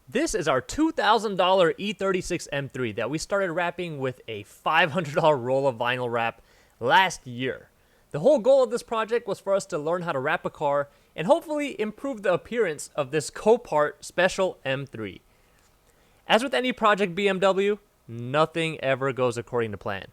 This is our $2,000 E36 M3 that we started wrapping with a $500 roll of vinyl wrap last year. The whole goal of this project was for us to learn how to wrap a car and hopefully improve the appearance of this Copart Special M3. As with any project BMW, nothing ever goes according to plan.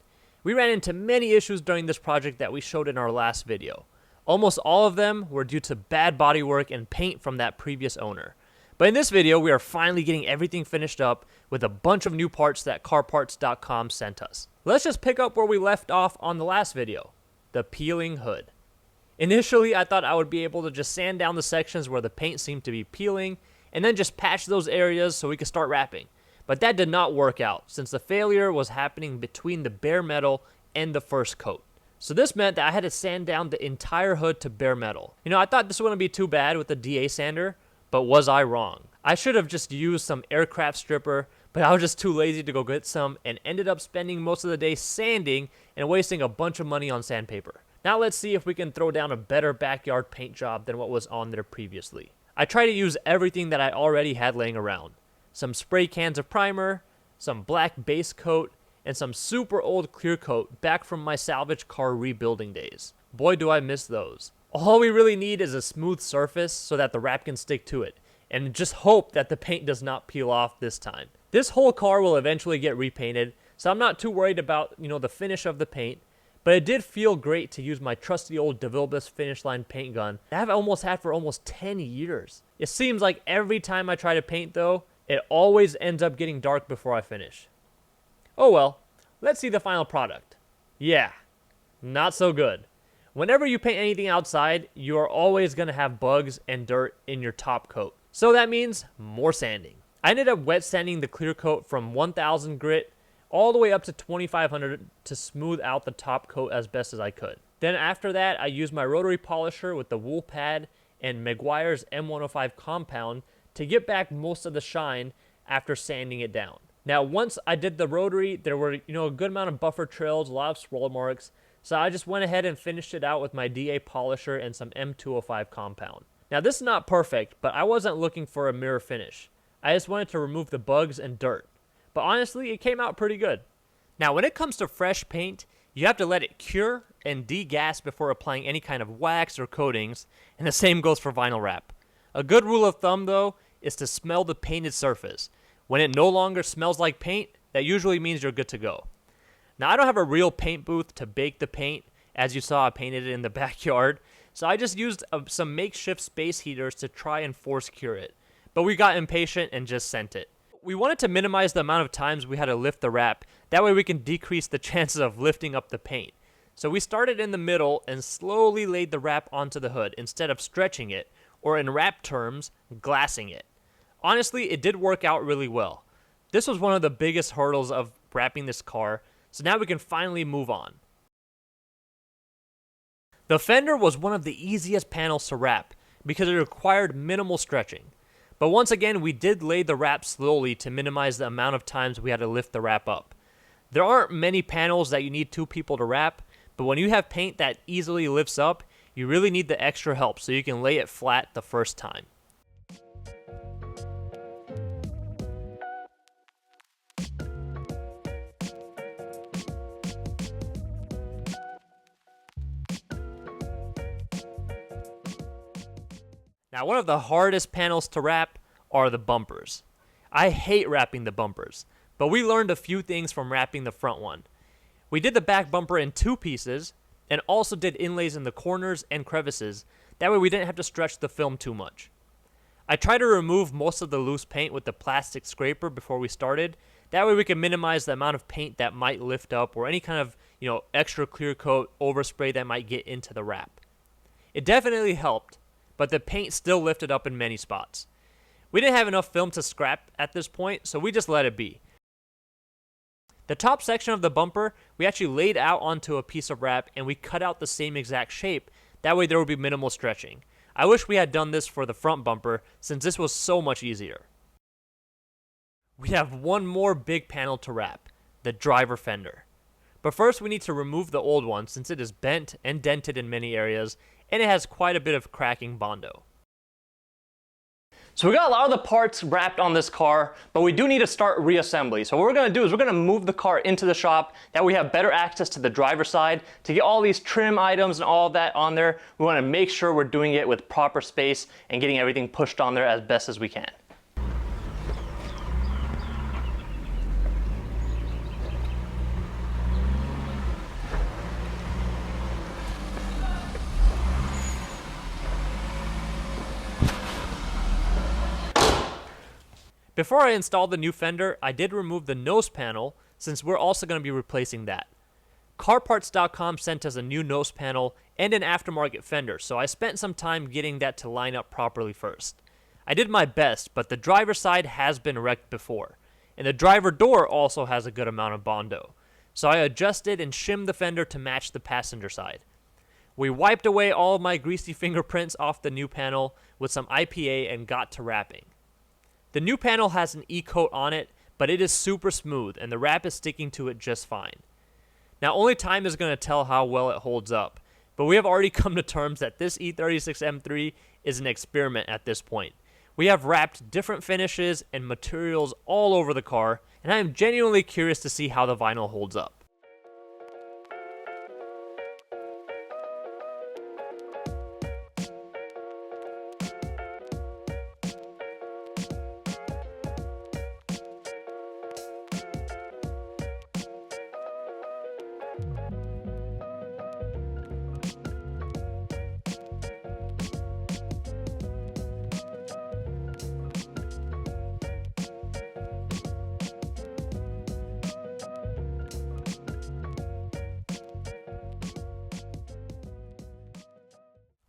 We ran into many issues during this project that we showed in our last video. Almost all of them were due to bad bodywork and paint from that previous owner. But in this video, we are finally getting everything finished up with a bunch of new parts that carparts.com sent us. Let's just pick up where we left off on the last video, the peeling hood. Initially, I thought I would be able to just sand down the sections where the paint seemed to be peeling and then just patch those areas so we could start wrapping. But that did not work out since the failure was happening between the bare metal and the first coat. So this meant that I had to sand down the entire hood to bare metal. I thought this wouldn't be too bad with the DA sander, but was I wrong? I should have just used some aircraft stripper, but I was just too lazy to go get some and ended up spending most of the day sanding and wasting a bunch of money on sandpaper. Now let's see if we can throw down a better backyard paint job than what was on there previously. I tried to use everything that I already had laying around. Some spray cans of primer, some black base coat, and some super old clear coat back from my salvage car rebuilding days. Boy, do I miss those. All we really need is a smooth surface so that the wrap can stick to it, and just hope that the paint does not peel off this time. This whole car will eventually get repainted, so I'm not too worried about, the finish of the paint, but it did feel great to use my trusty old DeVilbiss Finish Line paint gun that I've almost had for almost 10 years. It seems like every time I try to paint though, it always ends up getting dark before I finish. Oh well, let's see the final product. Yeah, not so good. Whenever you paint anything outside, you are always going to have bugs and dirt in your top coat. So that means more sanding. I ended up wet sanding the clear coat from 1000 grit all the way up to 2500 to smooth out the top coat as best as I could. Then after that, I used my rotary polisher with the wool pad and Meguiar's M105 compound to get back most of the shine after sanding it down. Now once I did the rotary, there were a good amount of buffer trails, a lot of swirl marks. So I just went ahead and finished it out with my DA polisher and some M205 compound. Now this is not perfect, but I wasn't looking for a mirror finish. I just wanted to remove the bugs and dirt. But honestly, it came out pretty good. Now when it comes to fresh paint, you have to let it cure and degas before applying any kind of wax or coatings, and the same goes for vinyl wrap. A good rule of thumb though is to smell the painted surface. When it no longer smells like paint, that usually means you're good to go. Now, I don't have a real paint booth to bake the paint. As you saw, I painted it in the backyard. So I just used some makeshift space heaters to try and force cure it. But we got impatient and just sent it. We wanted to minimize the amount of times we had to lift the wrap. That way we can decrease the chances of lifting up the paint. So we started in the middle and slowly laid the wrap onto the hood instead of stretching it, or in wrap terms, glassing it. Honestly, it did work out really well. This was one of the biggest hurdles of wrapping this car. So now we can finally move on. The fender was one of the easiest panels to wrap because it required minimal stretching. But once again, we did lay the wrap slowly to minimize the amount of times we had to lift the wrap up. There aren't many panels that you need two people to wrap, but when you have paint that easily lifts up, you really need the extra help so you can lay it flat the first time. Now, one of the hardest panels to wrap are the bumpers. I hate wrapping the bumpers, but we learned a few things from wrapping the front one. We did the back bumper in two pieces, and also did inlays in the corners and crevices. That way we didn't have to stretch the film too much. I tried to remove most of the loose paint with the plastic scraper before we started. That way we can minimize the amount of paint that might lift up or any kind of, extra clear coat overspray that might get into the wrap. It definitely helped, but the paint still lifted up in many spots. We didn't have enough film to scrap at this point, so we just let it be. The top section of the bumper, we actually laid out onto a piece of wrap and we cut out the same exact shape. That way there would be minimal stretching. I wish we had done this for the front bumper since this was so much easier. We have one more big panel to wrap, the driver fender. But first we need to remove the old one since it is bent and dented in many areas and it has quite a bit of cracking Bondo. So we got a lot of the parts wrapped on this car, but we do need to start reassembly. So what we're going to do is we're going to move the car into the shop, that we have better access to the driver's side to get all these trim items and all of that on there. We want to make sure we're doing it with proper space and getting everything pushed on there as best as we can. Before I installed the new fender, I did remove the nose panel since we're also going to be replacing that. CarParts.com sent us a new nose panel and an aftermarket fender, so I spent some time getting that to line up properly first. I did my best, but the driver's side has been wrecked before, and the driver door also has a good amount of Bondo, so I adjusted and shimmed the fender to match the passenger side. We wiped away all of my greasy fingerprints off the new panel with some IPA and got to wrapping. The new panel has an E-coat on it, but it is super smooth and the wrap is sticking to it just fine. Now only time is going to tell how well it holds up, but we have already come to terms that this E36 M3 is an experiment at this point. We have wrapped different finishes and materials all over the car, and I am genuinely curious to see how the vinyl holds up.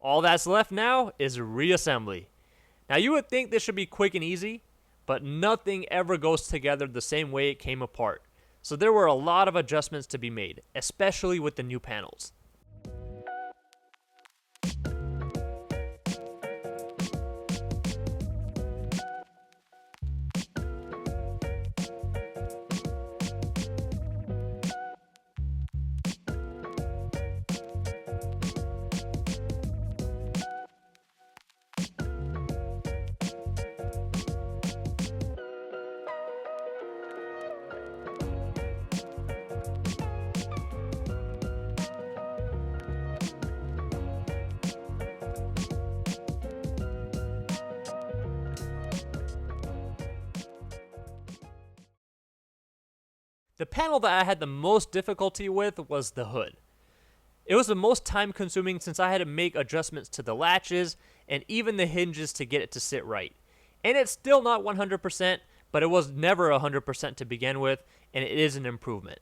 All that's left now is reassembly. Now you would think this should be quick and easy, but nothing ever goes together the same way it came apart. So there were a lot of adjustments to be made, especially with the new panels. The panel that I had the most difficulty with was the hood. It was the most time consuming since I had to make adjustments to the latches and even the hinges to get it to sit right. And it's still not 100%, but it was never 100% to begin with, and it is an improvement.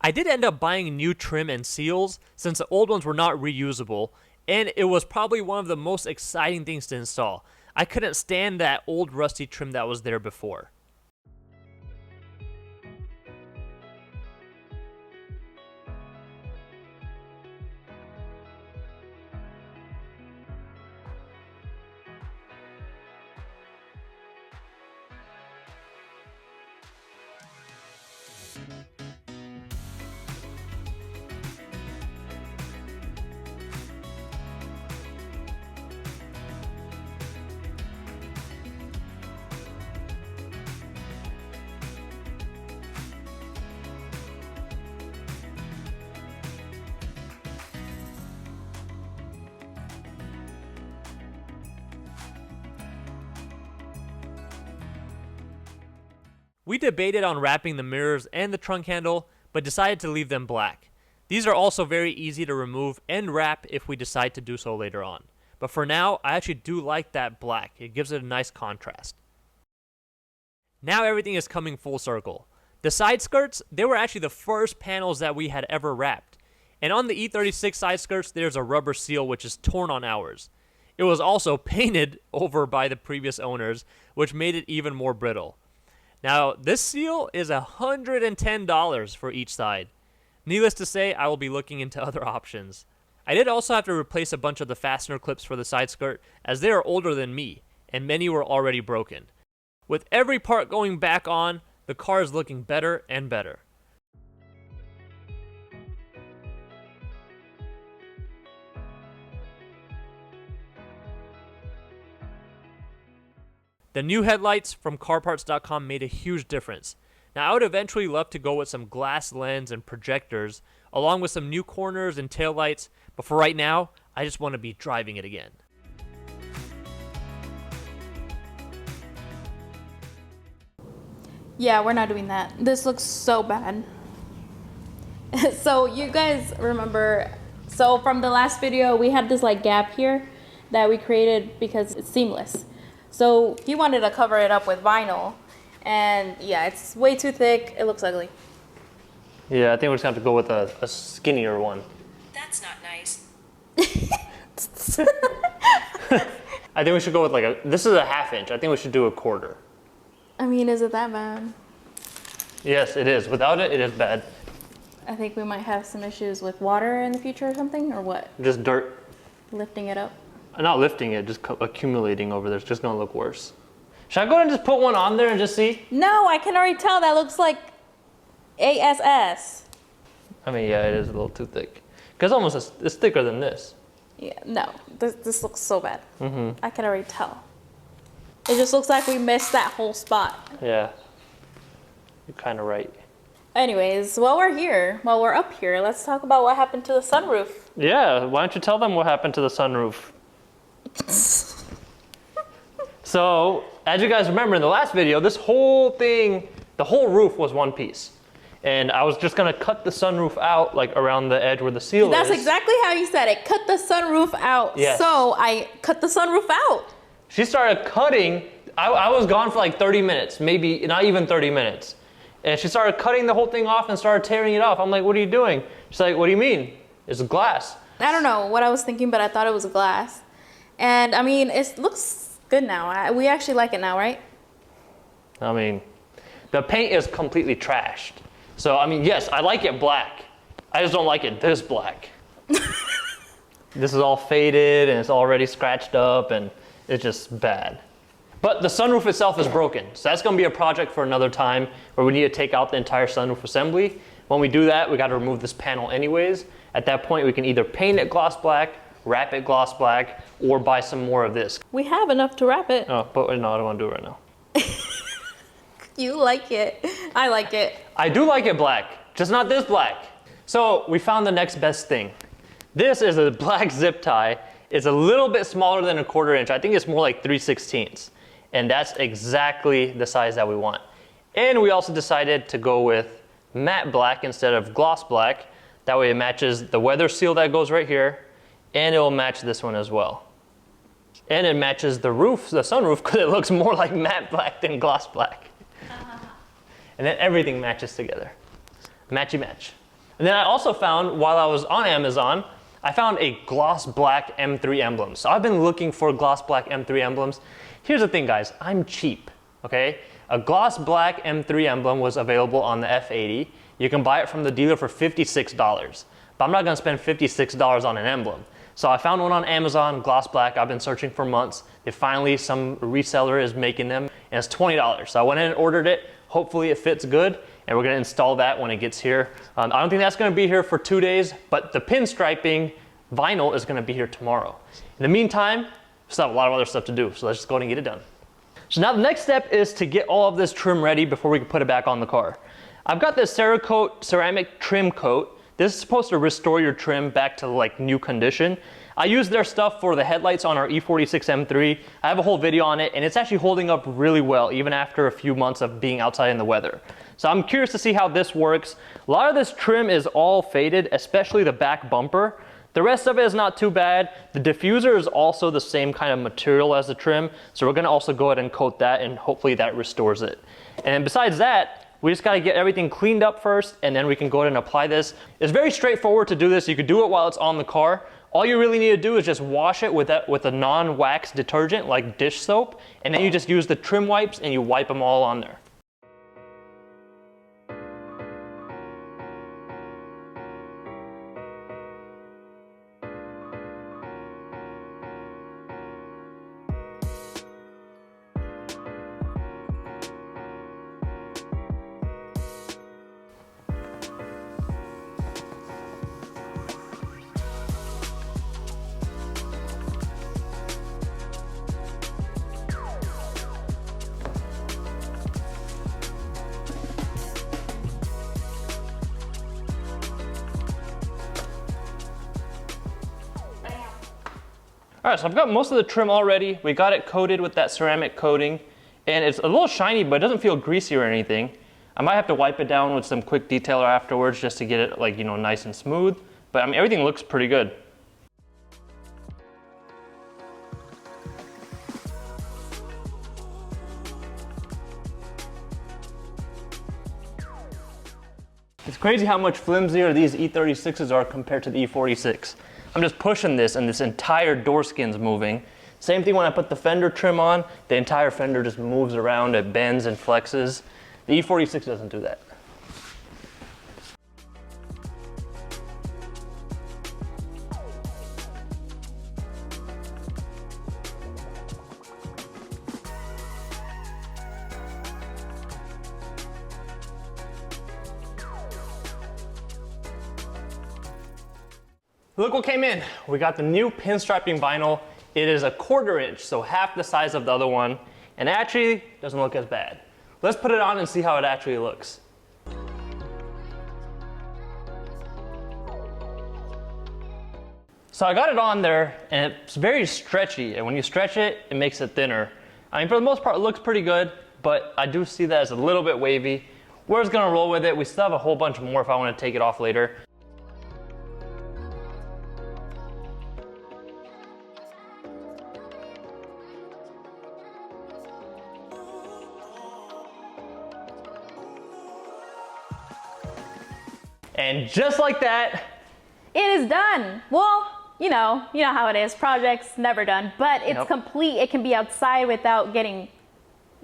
I did end up buying new trim and seals since the old ones were not reusable, and it was probably one of the most exciting things to install. I couldn't stand that old rusty trim that was there before. We debated on wrapping the mirrors and the trunk handle, but decided to leave them black. These are also very easy to remove and wrap if we decide to do so later on. But for now, I actually do like that black. It gives it a nice contrast. Now everything is coming full circle. The side skirts, they were actually the first panels that we had ever wrapped. And on the E36 side skirts, there's a rubber seal which is torn on ours. It was also painted over by the previous owners, which made it even more brittle. Now, this seal is $110 for each side. Needless to say, I will be looking into other options. I did also have to replace a bunch of the fastener clips for the side skirt, as they are older than me, and many were already broken. With every part going back on, the car is looking better and better. The new headlights from carparts.com made a huge difference. Now, I would eventually love to go with some glass lens and projectors, along with some new corners and taillights, but for right now, I just want to be driving it again. Yeah, we're not doing that. This looks so bad. So you guys remember, so from the last video, we had this like gap here that we created because it's seamless. So he wanted to cover it up with vinyl, and yeah, it's way too thick. It looks ugly. Yeah, I think we're just gonna have to go with a skinnier one. That's not nice. I think we should go with like this is a 1/2 inch. I think we should do a 1/4. I mean, is it that bad? Yes, it is. Without it, it is bad. I think we might have some issues with water in the future or something, or what? Just dirt. Lifting it up? Not lifting it, just accumulating over there. It's just gonna look worse. Should I go ahead and just put one on there and just see? No, I can already tell that looks like ASS. I mean, yeah, it is a little too thick. Because it's thicker than this. Yeah, no, this looks so bad. I can already tell. It just looks like we missed that whole spot. Yeah, you're kind of right. Anyways, while we're up here, let's talk about what happened to the sunroof. Yeah, why don't you tell them what happened to the sunroof? So, as you guys remember in the last video, this whole thing, the whole roof was one piece. And I was just gonna cut the sunroof out, like around the edge where the seal is. That's exactly how you said it. Cut the sunroof out. Yes. So I cut the sunroof out. She started cutting. I was gone for like 30 minutes, maybe not even 30 minutes. And she started cutting the whole thing off and started tearing it off. I'm like, what are you doing? She's like, what do you mean? It's glass. I don't know what I was thinking, but I thought it was glass. And I mean, it looks good now. We actually like it now, right? I mean, the paint is completely trashed. So, I mean, yes, I like it black. I just don't like it this black. This is all faded and it's already scratched up and it's just bad. But the sunroof itself is broken. So that's gonna be a project for another time where we need to take out the entire sunroof assembly. When we do that, we gotta remove this panel anyways. At that point, we can either paint it gloss black, wrap it gloss black, or buy some more of this. We have enough to wrap it. Oh, but no, I don't wanna do it right now. You like it. I like it. I do like it black, just not this black. So we found the next best thing. This is a black zip tie. It's a little bit smaller than a 1/4 inch. I think it's more like 3/16. And that's exactly the size that we want. And we also decided to go with matte black instead of gloss black. That way it matches the weather seal that goes right here, and it will match this one as well. And it matches the roof, the sunroof, because it looks more like matte black than gloss black. And then everything matches together. Matchy match. And then I also found, while I was on Amazon, I found a gloss black M3 emblem. So I've been looking for gloss black M3 emblems. Here's the thing, guys, I'm cheap, okay? A gloss black M3 emblem was available on the F80. You can buy it from the dealer for $56, but I'm not gonna spend $56 on an emblem. So I found one on Amazon, gloss black. I've been searching for months. Finally, some reseller is making them, and it's $20. So I went in and ordered it. Hopefully it fits good, and we're gonna install that when it gets here. I don't think that's gonna be here for 2 days, but the pinstriping vinyl is gonna be here tomorrow. In the meantime, we still have a lot of other stuff to do, so let's just go ahead and get it done. So now the next step is to get all of this trim ready before we can put it back on the car. I've got this Cerakote ceramic trim coat. This is supposed to restore your trim back to like new condition. I use their stuff for the headlights on our E36 M3. I have a whole video on it, and it's actually holding up really well even after a few months of being outside in the weather. So I'm curious to see how this works. A lot of this trim is all faded, especially the back bumper. The rest of it is not too bad. The diffuser is also the same kind of material as the trim, so we're gonna also go ahead and coat that, and hopefully that restores it. And besides that, we just gotta get everything cleaned up first, and then we can go ahead and apply this. It's very straightforward to do this. You could do it while it's on the car. All you really need to do is just wash it with a non-wax detergent like dish soap, and then you just use the trim wipes and you wipe them all on there. All right, so I've got most of the trim already. We got it coated with that ceramic coating, and it's a little shiny, but it doesn't feel greasy or anything. I might have to wipe it down with some quick detailer afterwards just to get it like, you know, nice and smooth. But I mean, everything looks pretty good. It's crazy how much flimsier these E36s are compared to the E46. I'm just pushing this and this entire door skin's moving. Same thing when I put the fender trim on, the entire fender just moves around, it bends and flexes. The E46 doesn't do that. Look what came in. We got the new pinstriping vinyl. It is a 1/4 inch, so half the size of the other one, and actually doesn't look as bad. Let's put it on and see how it actually looks. So I got it on there, and it's very stretchy, and when you stretch it, it makes it thinner. I mean, for the most part, it looks pretty good, but I do see that as a little bit wavy. We're just gonna roll with it. We still have a whole bunch more if I wanna take it off later. And just like that, it is done. Well, you know how it is. Projects never done, but it's complete. It can be outside without getting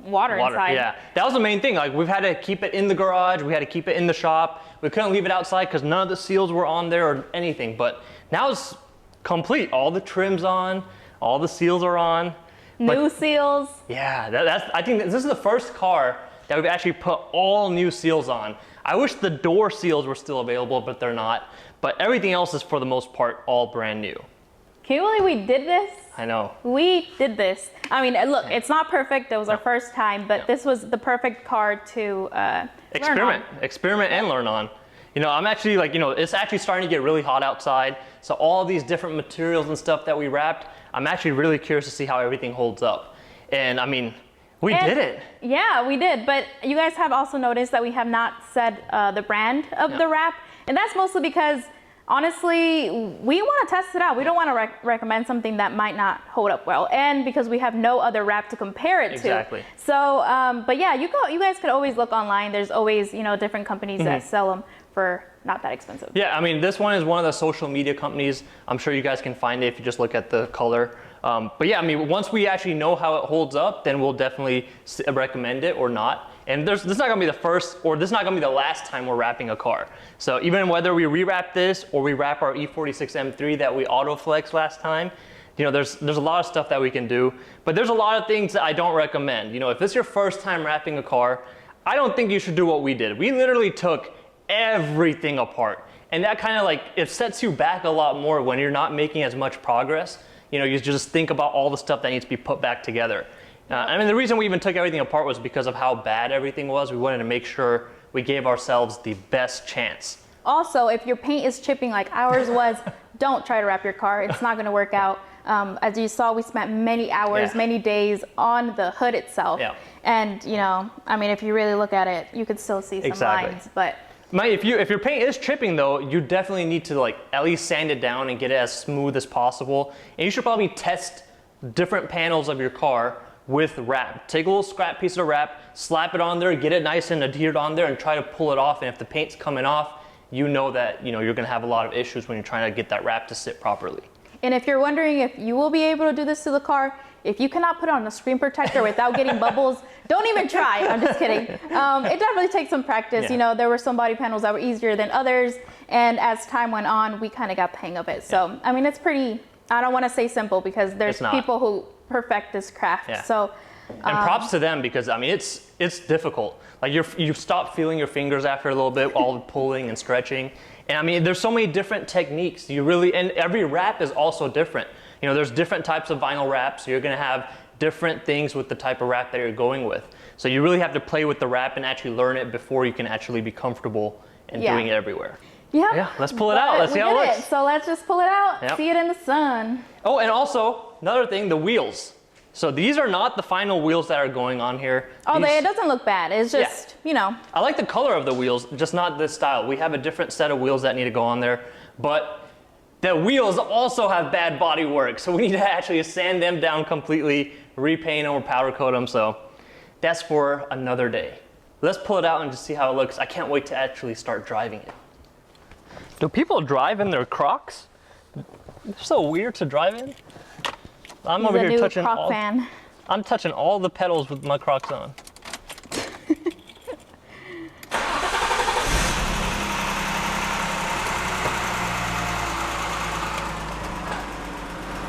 water inside. Yeah, that was the main thing. Like, we've had to keep it in the garage. We had to keep it in the shop. We couldn't leave it outside because none of the seals were on there or anything. But now it's complete. All the trim's on. All the seals are on. New seals. Yeah, I think this is the first car that we've actually put all new seals on. I wish the door seals were still available, but they're not. But everything else is, for the most part, all brand new. Can you believe we did this? I know. We did this. I mean, look, it's not perfect. It was our first time, but this was the perfect car to experiment and learn on. You know, I'm actually like, you know, it's actually starting to get really hot outside. So all these different materials and stuff that we wrapped, I'm actually really curious to see how everything holds up. And I mean, we did it. Yeah, we did. But you guys have also noticed that we have not said the brand of the wrap. And that's mostly because, honestly, we want to test it out. We don't want to recommend something that might not hold up well. And because we have no other wrap to compare it to. Exactly. So, but yeah, you guys could always look online. There's always, you know, different companies that sell them for not that expensive. Yeah, I mean, this one is one of the social media companies. I'm sure you guys can find it if you just look at the color. But yeah, I mean, once we actually know how it holds up, then we'll definitely recommend it or not. And this is not gonna be the first, or this is not gonna be the last time we're wrapping a car. So even whether we rewrap this or we wrap our E46 M3 that we auto-flex last time, you know, there's a lot of stuff that we can do. But there's a lot of things that I don't recommend. You know, if this is your first time wrapping a car, I don't think you should do what we did. We literally took everything apart. And that kind of like, it sets you back a lot more when you're not making as much progress. You know, you just think about all the stuff that needs to be put back together. I mean, the reason we even took everything apart was because of how bad everything was. We wanted to make sure we gave ourselves the best chance. Also, if your paint is chipping like ours was, don't try to wrap your car. It's not going to work out. As you saw, we spent many hours, many days on the hood itself. Yeah. And, you know, I mean, if you really look at it, you could still see some lines. But if your paint is chipping though, you definitely need to like at least sand it down and get it as smooth as possible. And you should probably test different panels of your car with wrap. Take a little scrap piece of wrap, slap it on there, get it nice and adhered on there, and try to pull it off. And if the paint's coming off, you know that you're gonna have a lot of issues when you're trying to get that wrap to sit properly. And if you're wondering if you will be able to do this to the car, if you cannot put on a screen protector without getting bubbles, don't even try. I'm just kidding. It definitely takes some practice. Yeah. You know, there were some body panels that were easier than others. And as time went on, we kind of got the hang of it. So, I mean, it's pretty, I don't want to say simple because there's people who perfect this craft. Yeah. So, and props to them because, I mean, it's difficult. Like you stop feeling your fingers after a little bit, all the pulling and stretching. And I mean, there's so many different techniques. And every wrap is also different. You know, there's different types of vinyl wraps. So you're gonna have different things with the type of wrap that you're going with. So you really have to play with the wrap and actually learn it before you can actually be comfortable in doing it everywhere. Yep. Yeah, let's pull it out. Let's see how it looks. So let's just pull it out, Yep. see it in the sun. Oh, and also, another thing, the wheels. So these are not the final wheels that are going on here. Oh, These, it doesn't look bad. It's just, you know. I like the color of the wheels, just not this style. We have a different set of wheels that need to go on there, but the wheels also have bad body work. So we need to actually sand them down completely, repaint them or powder coat them. So that's for another day. Let's pull it out and just see how it looks. I can't wait to actually start driving it. Do people drive in their Crocs? They're so weird to drive in. I'm over here touching all. I'm touching all the pedals with my Crocs on.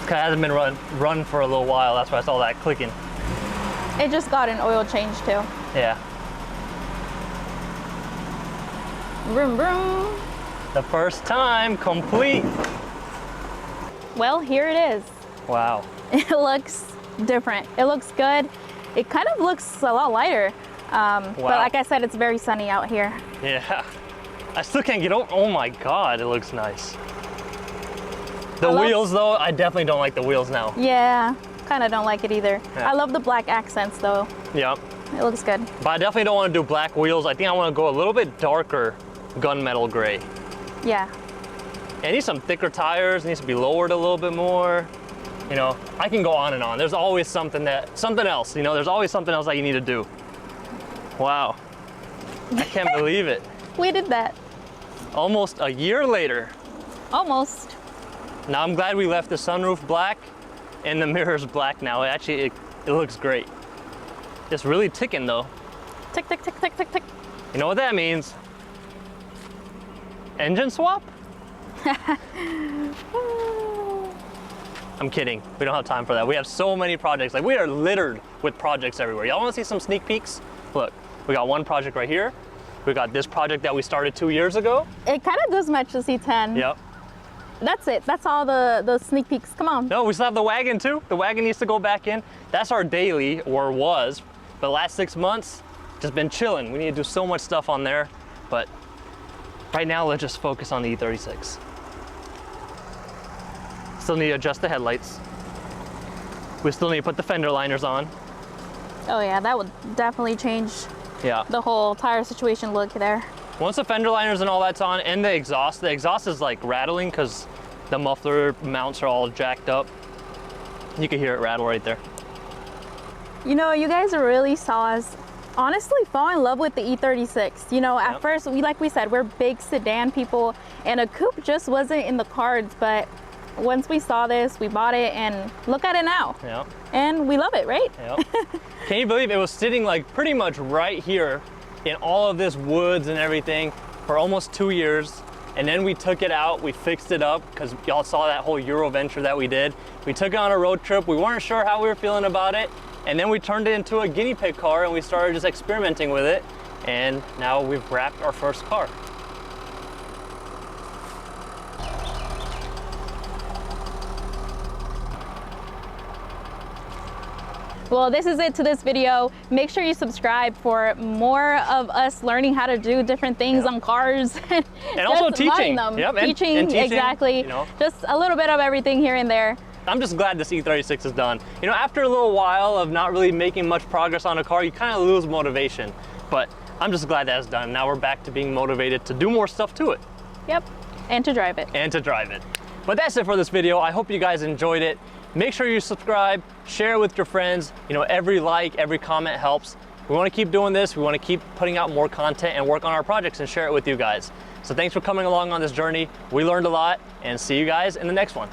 It hasn't been run for a little while. That's why I saw that clicking. It just got an oil change too. Yeah. Vroom, vroom. The first time complete. Well, here it is. Wow. It looks different. It looks good. It kind of looks a lot lighter. But like I said, it's very sunny out here. Yeah. I still can't get over. Oh my God, it looks nice. The wheels though, I definitely don't like the wheels now. Yeah, kind of don't like it either. Yeah. I love the black accents though. Yep. It looks good. But I definitely don't want to do black wheels. I think I want to go a little bit darker gunmetal gray. Yeah. It needs some thicker tires. It needs to be lowered a little bit more. You know, I can go on and on. There's always something else, you know, there's always something else that you need to do. Wow. I can't believe it. We did that. Almost a year later. Almost. Now I'm glad we left the sunroof black and the mirrors black now. It looks great. It's really ticking though. Tick, tick, tick, tick, tick, tick. You know what that means? Engine swap? I'm kidding. We don't have time for that. We have so many projects. Like, we are littered with projects everywhere. Y'all want to see some sneak peeks? Look, we got one project right here. We got this project that we started 2 years ago. It kind of does match the C10. Yep. That's it. That's all the sneak peeks. Come on. No, we still have the wagon too. The wagon needs to go back in. That's our daily, or was. The last 6 months, just been chilling. We need to do so much stuff on there. But right now, let's just focus on the E36. Still need to adjust the headlights. We still need to put the fender liners on. Oh yeah, that would definitely change the whole tire situation look there. Once the fender liners and all that's on, and the exhaust is like rattling because the muffler mounts are all jacked up. You can hear it rattle right there. You know, you guys really saw us honestly fall in love with the E36. You know, at first, like we said, we're big sedan people, and a coupe just wasn't in the cards, but once we saw this, we bought it, and look at it now. Yeah. And we love it, right? Yep. Can you believe it was sitting like pretty much right here in all of this woods and everything for almost 2 years. And then we took it out, we fixed it up, because y'all saw that whole Euro venture that we did. We took it on a road trip. We weren't sure how we were feeling about it. And then we turned it into a guinea pig car and we started just experimenting with it. And now we've wrapped our first car. Well, this is it to this video. Make sure you subscribe for more of us learning how to do different things on cars. And also teaching. Them. Yep, teaching, exactly. You know. Just a little bit of everything here and there. I'm just glad this E36 is done. You know, after a little while of not really making much progress on a car, you kind of lose motivation. But I'm just glad that's done. Now we're back to being motivated to do more stuff to it. Yep, and to drive it. And to drive it. But that's it for this video. I hope you guys enjoyed it. Make sure you subscribe, share it with your friends. You know, every like, every comment helps. We want to keep doing this. We want to keep putting out more content and work on our projects and share it with you guys. So thanks for coming along on this journey. We learned a lot, and see you guys in the next one.